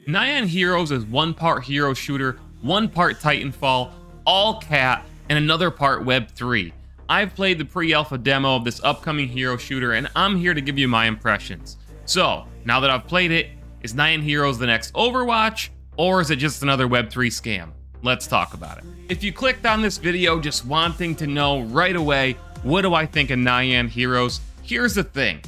Nyan Heroes is one part hero shooter, one part Titanfall, all cat, and another part web3. I've played the pre-alpha demo of this upcoming hero shooter, and I'm here to give you my impressions. So, now that I've played it, is Nyan Heroes the next Overwatch, or is it just another web3 scam? Let's talk about it. If you clicked on this video just wanting to know right away, what do I think of Nyan Heroes? Here's the thing.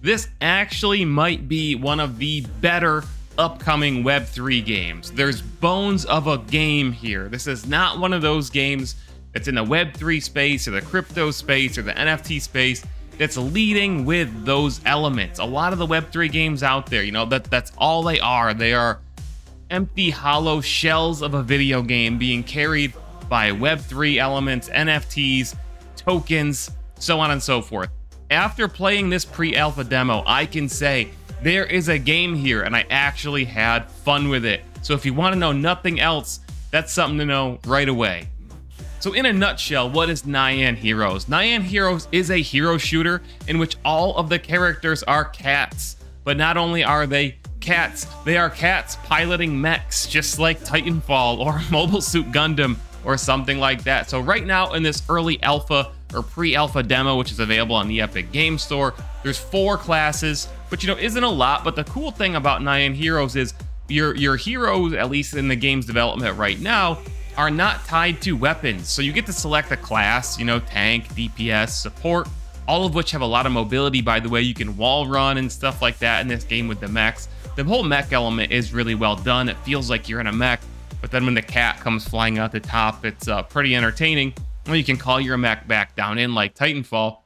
This actually might be one of the better upcoming web3 games. There's bones of a game here. This is not one of those games that's in the web3 space or the crypto space or the NFT space that's leading with those elements. A lot of the web3 games out there, you know, that's all they are. They are empty, hollow shells of a video game being carried by web3 elements, NFTs, tokens, so on and so forth. After playing this pre-alpha demo, I can say there is a game here and I actually had fun with it. So if you want to know nothing else, that's something to know right away. So in a nutshell, what is Nyan Heroes? Nyan Heroes is a hero shooter in which all of the characters are cats. But not only are they cats piloting mechs, just like Titanfall or Mobile Suit Gundam or something like that. So right now in this early alpha or pre-alpha demo, which is available on the Epic Game Store, there's 4 classes, which, you know, isn't a lot. But the cool thing about Nyan Heroes is your heroes, at least in the game's development right now, are not tied to weapons. So you get to select a class, you know, tank, DPS, support, all of which have a lot of mobility, by the way. You can wall run and stuff like that in this game with the mechs. The whole mech element is really well done. It feels like you're in a mech, but then when the cat comes flying out the top, it's pretty entertaining. Well, you can call your mech back down in like Titanfall,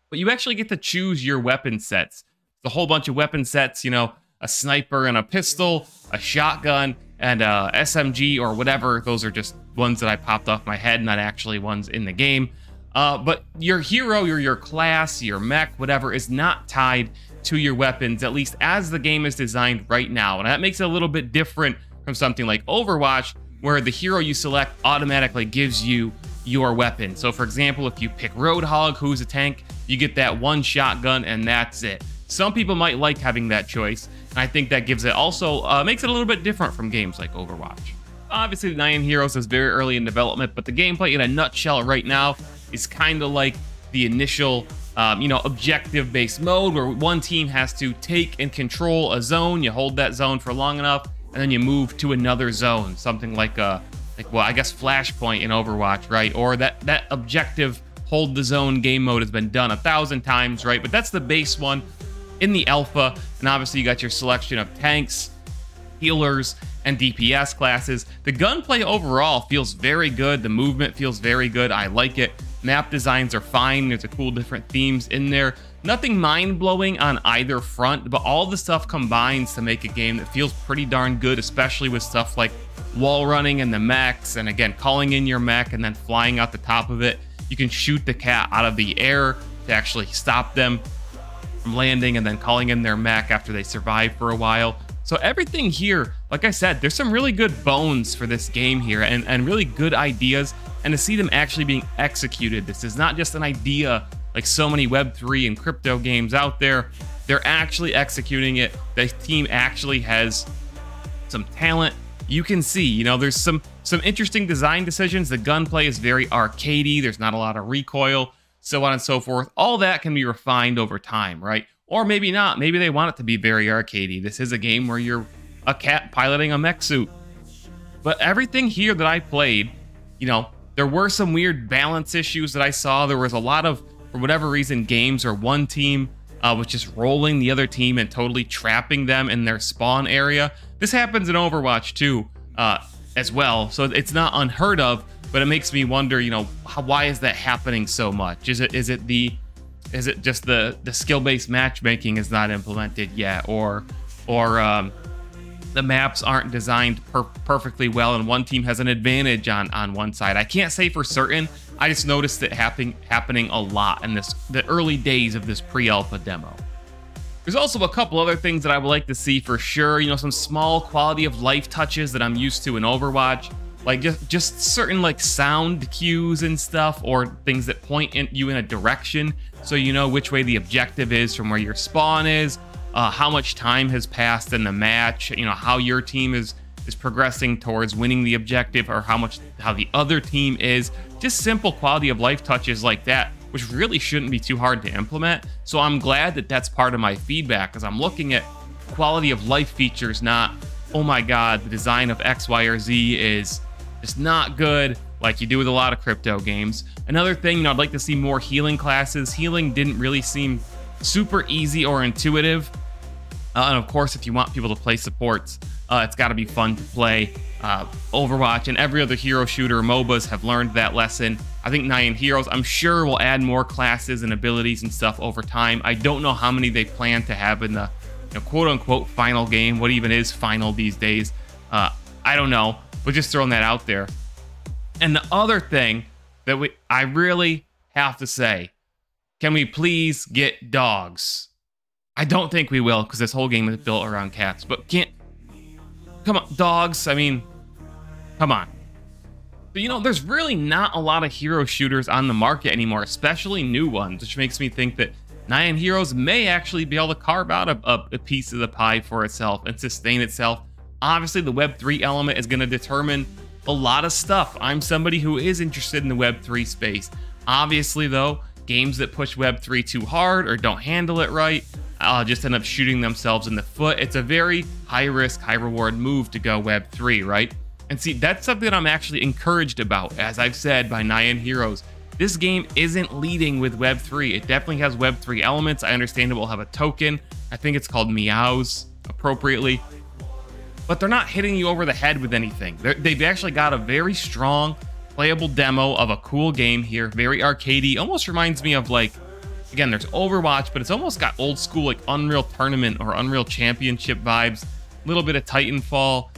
but you actually get to choose your weapon sets. It's a whole bunch of weapon sets, you know, a sniper and a pistol, a shotgun, and a SMG or whatever. Those are just ones that I popped off my head, not actually ones in the game. But your hero, your class, your mech, whatever, is not tied to your weapons, at least as the game is designed right now. And that makes it a little bit different from something like Overwatch, where the hero you select automatically gives you your weapon. So for example, if you pick Roadhog, who's a tank, you get that one shotgun and that's it. Some people might like having that choice, and I think that gives it also makes it a little bit different from games like Overwatch. Obviously, Nyan Heroes is very early in development, but the gameplay in a nutshell right now is kind of like the initial you know, objective-based mode where one team has to take and control a zone. You hold that zone for long enough, and then you move to another zone, something like well, I guess Flashpoint in Overwatch, right? Or that objective hold the zone game mode has been done 1,000 times, right? But that's the base one in the alpha, and obviously you got your selection of tanks, healers, and DPS classes. The gunplay overall feels very good. The movement feels very good. I like it. Map designs are fine. There's a cool different themes in there. Nothing mind-blowing on either front, but all the stuff combines to make a game that feels pretty darn good, especially with stuff like wall running and the mechs, and again, calling in your mech and then flying out the top of it. You can shoot the cat out of the air to actually stop them from landing and then calling in their mech after they survive for a while. So everything here, like I said, there's some really good bones for this game here and really good ideas, and to see them actually being executed. This is not just an idea like so many web3 and crypto games out there. They're actually executing it. The team actually has some talent. You can see, you know, there's some interesting design decisions. The gunplay is very arcadey. There's not a lot of recoil, so on and so forth. All that can be refined over time, right? Or maybe not. Maybe they want it to be very arcadey. This is a game where you're a cat piloting a mech suit. But everything here that I played, you know, there were some weird balance issues that I saw. There was a lot of, for whatever reason, games where one team was just rolling the other team and totally trapping them in their spawn area. This happens in Overwatch too, as well. So it's not unheard of, but it makes me wonder, you know, why is that happening so much? Is it just the skill-based matchmaking is not implemented yet, or the maps aren't designed perfectly well and one team has an advantage on one side? I can't say for certain. I just noticed it happening a lot in the early days of this pre-alpha demo. There's also a couple other things that I would like to see for sure. You know, some small quality of life touches that I'm used to in Overwatch, like just certain like sound cues and stuff, or things that point you in a direction so you know which way the objective is from where your spawn is. how much time has passed in the match, you know, how your team is progressing towards winning the objective, or how the other team is. Just simple quality of life touches like that, which really shouldn't be too hard to implement. So I'm glad that that's part of my feedback, because I'm looking at quality of life features, not, oh my god, the design of X, Y, or Z is just not good, like you do with a lot of crypto games. Another thing, you know, I'd like to see more healing classes. Healing didn't really seem super easy or intuitive. And of course, if you want people to play supports, it's got to be fun to play. Overwatch and every other hero shooter MOBAs have learned that lesson. I think Nyan Heroes, I'm sure, will add more classes and abilities and stuff over time. I don't know how many they plan to have in the, you know, quote-unquote final game. What even is final these days? I don't know, but just throwing that out there. And the other thing that I really have to say, can we please get dogs? I don't think we will, because this whole game is built around cats, but come on, dogs, I mean, come on. But you know, there's really not a lot of hero shooters on the market anymore, especially new ones, which makes me think that Nyan Heroes may actually be able to carve out a piece of the pie for itself and sustain itself. Obviously, the Web3 element is going to determine a lot of stuff. I'm somebody who is interested in the Web3 space. Obviously, though, games that push Web3 too hard or don't handle it right just end up shooting themselves in the foot. It's a very high-risk, high-reward move to go Web3, right? And see, that's something that I'm actually encouraged about, as I've said, by Nyan Heroes. This game isn't leading with Web3. It definitely has Web3 elements. I understand it will have a token. I think it's called Meows, appropriately. But they're not hitting you over the head with anything. They've actually got a very strong, playable demo of a cool game here. Very arcadey. Almost reminds me of, like, again, there's Overwatch, but it's almost got old school, like, Unreal Tournament or Unreal Championship vibes. A little bit of Titanfall.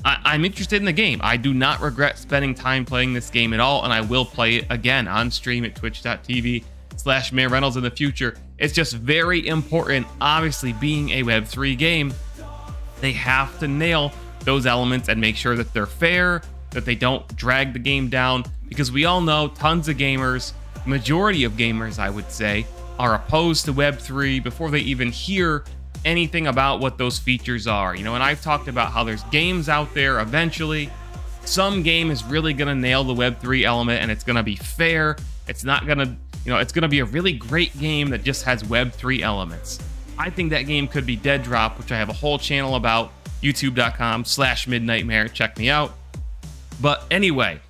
I'm interested in the game. I do not regret spending time playing this game at all, and I will play it again on stream at twitch.tv/Reynolds in the future. It's just very important, obviously, being a Web3 game, they have to nail those elements and make sure that they're fair, that they don't drag the game down, because we all know tons of gamers, majority of gamers, I would say, are opposed to Web3 before they even hear anything about what those features are. You know, and I've talked about how there's games out there eventually. Some game is really going to nail the Web3 element, and it's going to be fair. It's not going to, you know, it's going to be a really great game that just has Web3 elements. I think that game could be Dead Drop, which I have a whole channel about, youtube.com/midnightmare. Check me out. But anyway,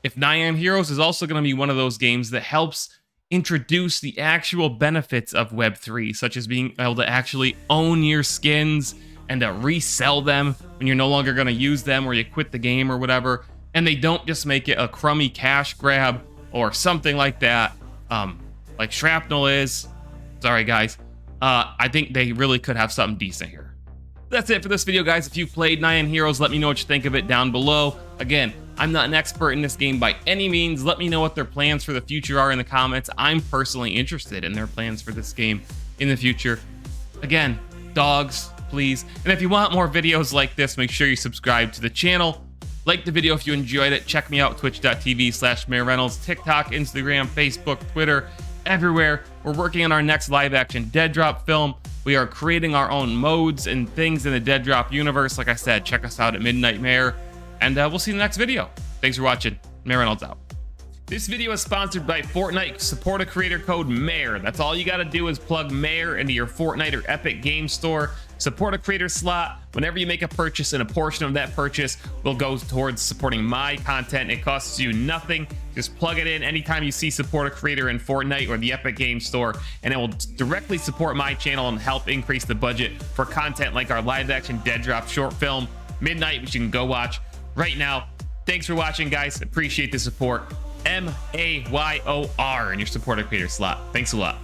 if Nyan Heroes is also going to be one of those games that helps introduce the actual benefits of Web3, such as being able to actually own your skins and to resell them when you're no longer going to use them, or you quit the game or whatever, and they don't just make it a crummy cash grab or something like that, like Shrapnel is. Sorry, guys. I think they really could have something decent here. That's it for this video, guys. If you've played Nyan Heroes, let me know what you think of it down below. Again, I'm not an expert in this game by any means. Let me know what their plans for the future are in the comments. I'm personally interested in their plans for this game in the future. Again, dogs, please. And if you want more videos like this, make sure you subscribe to the channel. Like the video if you enjoyed it. Check me out, twitch.tv/Reynolds, TikTok, Instagram, Facebook, Twitter, everywhere. We're working on our next live-action Dead Drop film. We are creating our own modes and things in the Dead Drop universe. Like I said, check us out at Midnightmare, and we'll see you in the next video. Thanks for watching. Mayor Reynolds out. This video is sponsored by Fortnite. Support a creator code MAYOR. That's all you got to do is plug MAYOR into your Fortnite or Epic Game Store. Support a creator slot. Whenever you make a purchase, and a portion of that purchase will go towards supporting my content. It costs you nothing. Just plug it in anytime you see support a creator in Fortnite or the Epic Game Store, and it will directly support my channel and help increase the budget for content like our live action Dead Drop short film, Midnight, which you can go watch right now. Thanks for watching, guys. Appreciate the support. MAYOR in your support a creator slot. Thanks a lot.